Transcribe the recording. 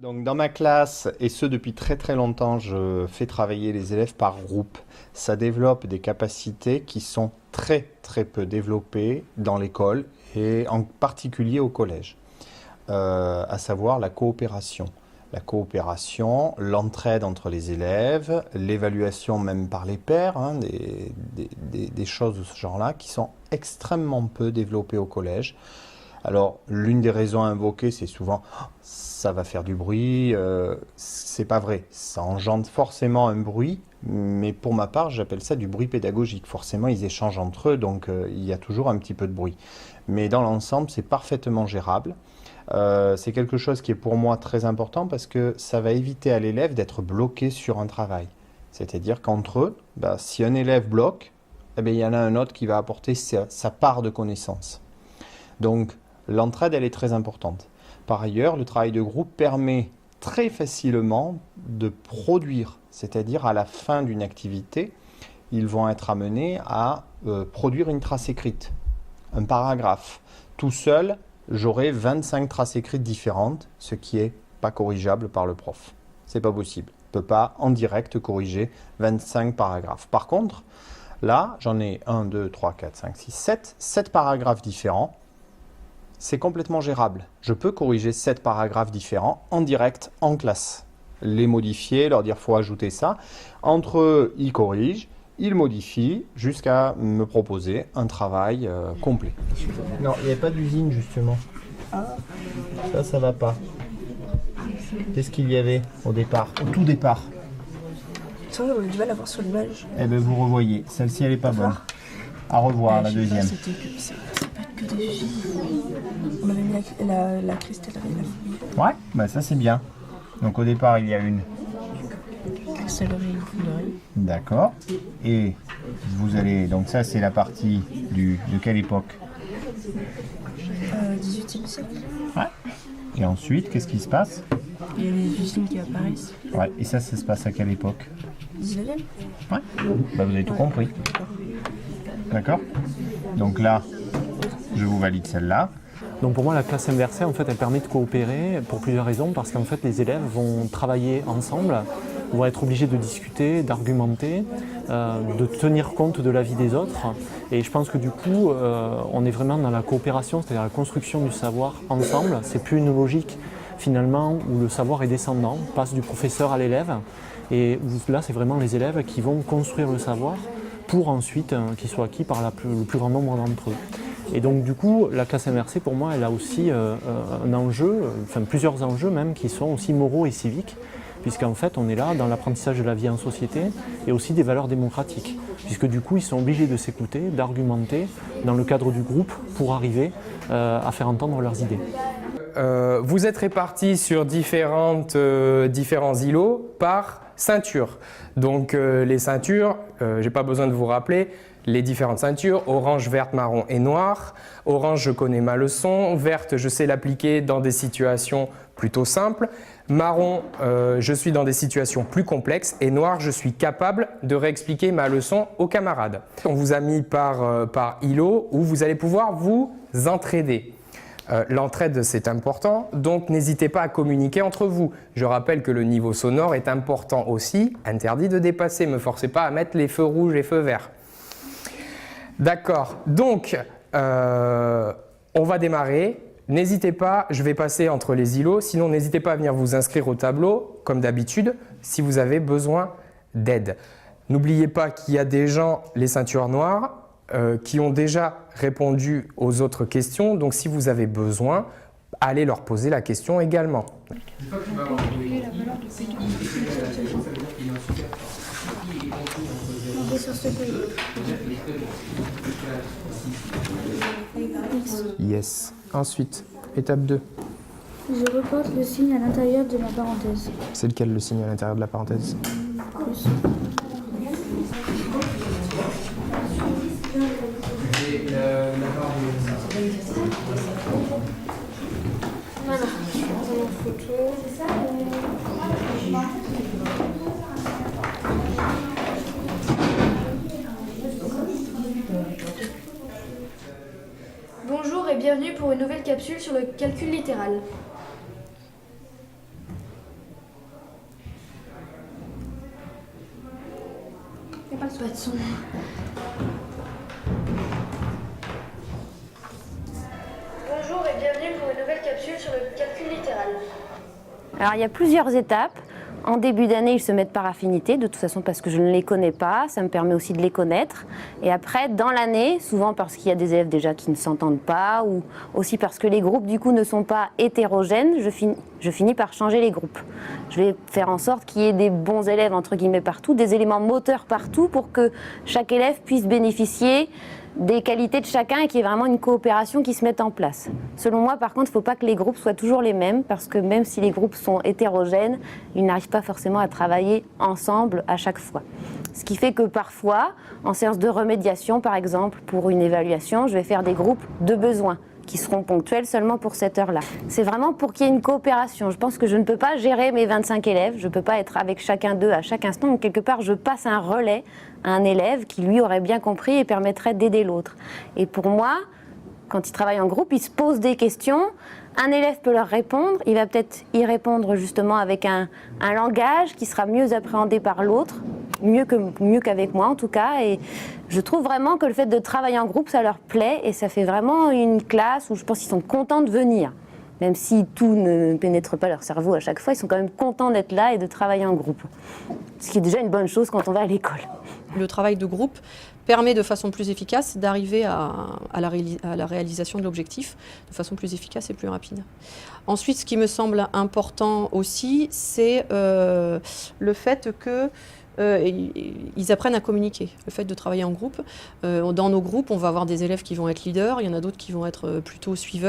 Donc dans ma classe, et ce depuis très très longtemps, je fais travailler les élèves par groupe. Ça développe des capacités qui sont très très peu développées dans l'école et en particulier au collège, à savoir la coopération. La coopération, l'entraide entre les élèves, l'évaluation même par les pairs, hein, des choses de ce genre-là qui sont extrêmement peu développées au collège. Alors, l'une des raisons invoquées, c'est souvent ça va faire du bruit. C'est pas vrai. Ça engendre forcément un bruit, mais pour ma part, j'appelle ça du bruit pédagogique. Forcément, ils échangent entre eux, donc il y a toujours un petit peu de bruit. Mais dans l'ensemble, c'est parfaitement gérable. C'est quelque chose qui est pour moi très important parce que ça va éviter à l'élève d'être bloqué sur un travail. C'est-à-dire qu'entre eux, bah, si un élève bloque, eh bien, il y en a un autre qui va apporter sa part de connaissance. Donc, l'entraide, elle est très importante. Par ailleurs, le travail de groupe permet très facilement de produire, c'est-à-dire à la fin d'une activité, ils vont être amenés à produire une trace écrite, un paragraphe. Tout seul, j'aurai 25 traces écrites différentes, ce qui n'est pas corrigeable par le prof. C'est pas possible. Il ne peut pas en direct corriger 25 paragraphes. Par contre, là, j'en ai 1, 2, 3, 4, 5, 6, 7 paragraphes différents. C'est complètement gérable. Je peux corriger 7 paragraphes différents en direct, en classe. Les modifier, leur dire faut ajouter ça. Entre eux, ils corrigent, ils modifient jusqu'à me proposer un travail complet. Non, il n'y avait pas d'usine justement. Ça va pas. Qu'est-ce qu'il y avait au départ, au tout départ? Ça, on a du mal à voir sur l'image. Eh bien, vous revoyez. Celle-ci, elle n'est pas bonne. À revoir, la deuxième. C'est pas que des usines. On avait mis la cristallerie, la fouille. Ouais, bah ça c'est bien. Donc au départ, il y a une. Cristallerie, une fonderie. D'accord. Et vous allez. Donc ça, c'est la partie de quelle époque? 18e siècle. Ouais. Et ensuite, qu'est-ce qui se passe? Il y a les usines qui apparaissent. Ouais. Et ça se passe à quelle époque? 19e. Ouais. Bah vous avez tout compris. D'accord. Donc là, je vous valide celle-là. Donc pour moi, la classe inversée, en fait, elle permet de coopérer pour plusieurs raisons, parce qu'en fait, les élèves vont travailler ensemble, vont être obligés de discuter, d'argumenter, de tenir compte de l'avis des autres. Et je pense que du coup, on est vraiment dans la coopération, c'est-à-dire la construction du savoir ensemble. C'est plus une logique finalement où le savoir est descendant, passe du professeur à l'élève. Et là, c'est vraiment les élèves qui vont construire le savoir pour ensuite qu'il soit acquis par le plus grand nombre d'entre eux. Et donc du coup, la classe inversée, pour moi, elle a aussi un enjeu, enfin plusieurs enjeux même, qui sont aussi moraux et civiques, puisqu'en fait, on est là dans l'apprentissage de la vie en société et aussi des valeurs démocratiques, puisque du coup, ils sont obligés de s'écouter, d'argumenter dans le cadre du groupe pour arriver à faire entendre leurs idées. Vous êtes répartis sur différents îlots par ceinture. Donc les ceintures, je n'ai pas besoin de vous rappeler, les différentes ceintures, orange, verte, marron et noir. Orange, je connais ma leçon. Verte, je sais l'appliquer dans des situations plutôt simples. Marron, je suis dans des situations plus complexes. Et noir, je suis capable de réexpliquer ma leçon aux camarades. On vous a mis par îlot où vous allez pouvoir vous entraider. L'entraide, c'est important, donc n'hésitez pas à communiquer entre vous. Je rappelle que le niveau sonore est important aussi, interdit de dépasser. Ne me forcez pas à mettre les feux rouges et feux verts. D'accord, donc on va démarrer. N'hésitez pas, je vais passer entre les îlots, sinon n'hésitez pas à venir vous inscrire au tableau, comme d'habitude, si vous avez besoin d'aide. N'oubliez pas qu'il y a des gens, les ceintures noires, qui ont déjà répondu aux autres questions. Donc, si vous avez besoin, allez leur poser la question également. Yes. Ensuite, étape 2. Je reporte le signe à l'intérieur de ma parenthèse. C'est lequel le signe à l'intérieur de la parenthèse? Plus. Voilà, je prends une photo. Bonjour et bienvenue pour une nouvelle capsule sur le calcul littéral. pas de son. Bonjour et bienvenue pour une nouvelle capsule sur le calcul littéral. Alors il y a plusieurs étapes. En début d'année, ils se mettent par affinité, de toute façon parce que je ne les connais pas, ça me permet aussi de les connaître. Et après, dans l'année, souvent parce qu'il y a des élèves déjà qui ne s'entendent pas, ou aussi parce que les groupes du coup ne sont pas hétérogènes, je finis par changer les groupes. Je vais faire en sorte qu'il y ait des bons élèves entre guillemets partout, des éléments moteurs partout pour que chaque élève puisse bénéficier des qualités de chacun et qu'il y ait vraiment une coopération qui se mette en place. Selon moi, par contre, il ne faut pas que les groupes soient toujours les mêmes, parce que même si les groupes sont hétérogènes, ils n'arrivent pas forcément à travailler ensemble à chaque fois. Ce qui fait que parfois, en séance de remédiation, par exemple, pour une évaluation, je vais faire des groupes de besoins qui seront ponctuels seulement pour cette heure-là. C'est vraiment pour qu'il y ait une coopération. Je pense que je ne peux pas gérer mes 25 élèves, je ne peux pas être avec chacun d'eux à chaque instant, donc quelque part je passe un relais à un élève qui lui aurait bien compris et permettrait d'aider l'autre. Et pour moi, quand ils travaillent en groupe, ils se posent des questions, un élève peut leur répondre, il va peut-être y répondre justement avec un langage qui sera mieux appréhendé par l'autre, mieux qu'avec moi en tout cas, et je trouve vraiment que le fait de travailler en groupe, ça leur plaît et ça fait vraiment une classe où je pense qu'ils sont contents de venir. Même si tout ne pénètre pas leur cerveau à chaque fois, ils sont quand même contents d'être là et de travailler en groupe. Ce qui est déjà une bonne chose quand on va à l'école. Le travail de groupe permet de façon plus efficace d'arriver à la réalisation de l'objectif de façon plus efficace et plus rapide. Ensuite, ce qui me semble important aussi, c'est le fait que ils apprennent à communiquer, le fait de travailler en groupe. Dans nos groupes, on va avoir des élèves qui vont être leaders, il y en a d'autres qui vont être plutôt suiveurs.